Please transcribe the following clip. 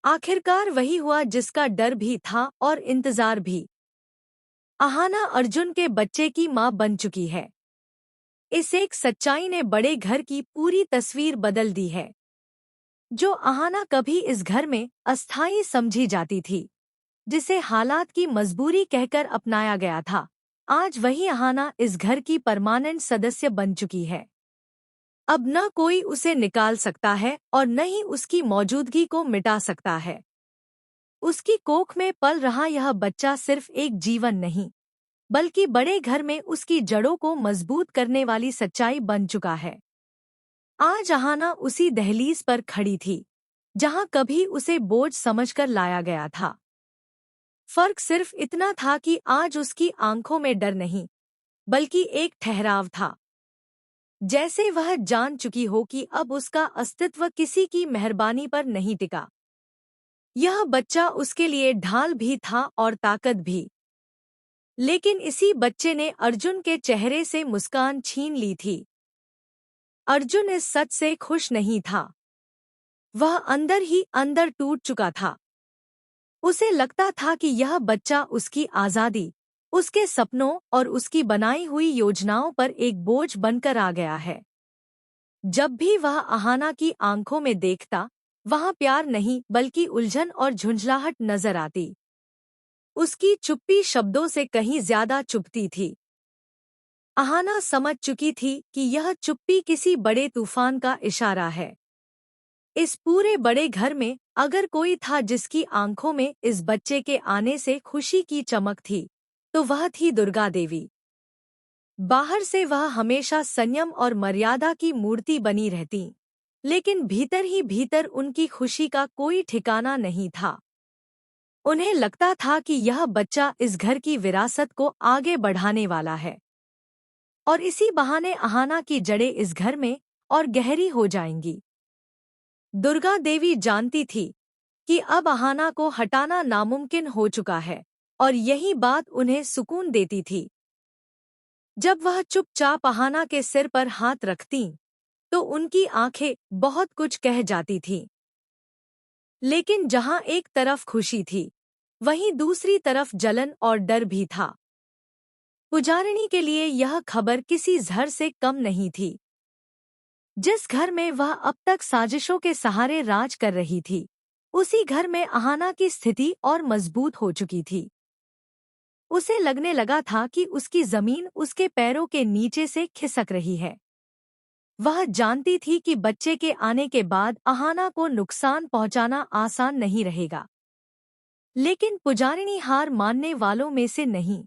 आखिरकार वही हुआ जिसका डर भी था और इंतजार भी। अहाना अर्जुन के बच्चे की मां बन चुकी है। इस एक सच्चाई ने बड़े घर की पूरी तस्वीर बदल दी है। जो अहाना कभी इस घर में अस्थायी समझी जाती थी, जिसे हालात की मजबूरी कहकर अपनाया गया था, आज वही अहाना इस घर की परमानेंट सदस्य बन चुकी है। अब न कोई उसे निकाल सकता है और न ही उसकी मौजूदगी को मिटा सकता है। उसकी कोख में पल रहा यह बच्चा सिर्फ एक जीवन नहीं, बल्कि बड़े घर में उसकी जड़ों को मजबूत करने वाली सच्चाई बन चुका है। आज अहाना उसी दहलीज पर खड़ी थी, जहां कभी उसे बोझ समझकर लाया गया था। फर्क सिर्फ इतना था कि आज उसकी आंखों में डर नहीं, बल्कि एक ठहराव था। जैसे वह जान चुकी हो कि अब उसका अस्तित्व किसी की मेहरबानी पर नहीं टिका। यह बच्चा उसके लिए ढाल भी था और ताकत भी। लेकिन इसी बच्चे ने अर्जुन के चेहरे से मुस्कान छीन ली थी। अर्जुन इस सच से खुश नहीं था। वह अंदर ही अंदर टूट चुका था। उसे लगता था कि यह बच्चा उसकी आज़ादी, उसके सपनों और उसकी बनाई हुई योजनाओं पर एक बोझ बनकर आ गया है। जब भी वह अहाना की आंखों में देखता, वहां प्यार नहीं बल्कि उलझन और झुंझलाहट नजर आती। उसकी चुप्पी शब्दों से कहीं ज्यादा चुभती थी। अहाना समझ चुकी थी कि यह चुप्पी किसी बड़े तूफान का इशारा है। इस पूरे बड़े घर में अगर कोई था जिसकी आंखों में इस बच्चे के आने से खुशी की चमक थी, तो वह थी दुर्गा देवी। बाहर से वह हमेशा संयम और मर्यादा की मूर्ति बनी रहती, लेकिन भीतर ही भीतर उनकी खुशी का कोई ठिकाना नहीं था। उन्हें लगता था कि यह बच्चा इस घर की विरासत को आगे बढ़ाने वाला है, और इसी बहाने अहाना की जड़ें इस घर में और गहरी हो जाएंगी। दुर्गा देवी जानती थी कि अब अहाना को हटाना नामुमकिन हो चुका है, और यही बात उन्हें सुकून देती थी। जब वह चुपचाप अहाना के सिर पर हाथ रखतीं, तो उनकी आंखें बहुत कुछ कह जाती थीं। लेकिन जहां एक तरफ खुशी थी, वहीं दूसरी तरफ जलन और डर भी था। पुजारिनी के लिए यह खबर किसी जहर से कम नहीं थी। जिस घर में वह अब तक साजिशों के सहारे राज कर रही थी, उसी घर में अहाना की स्थिति और मजबूत हो चुकी थी। उसे लगने लगा था कि उसकी जमीन उसके पैरों के नीचे से खिसक रही है। वह जानती थी कि बच्चे के आने के बाद अहाना को नुकसान पहुंचाना आसान नहीं रहेगा। लेकिन पुजारिनी हार मानने वालों में से नहीं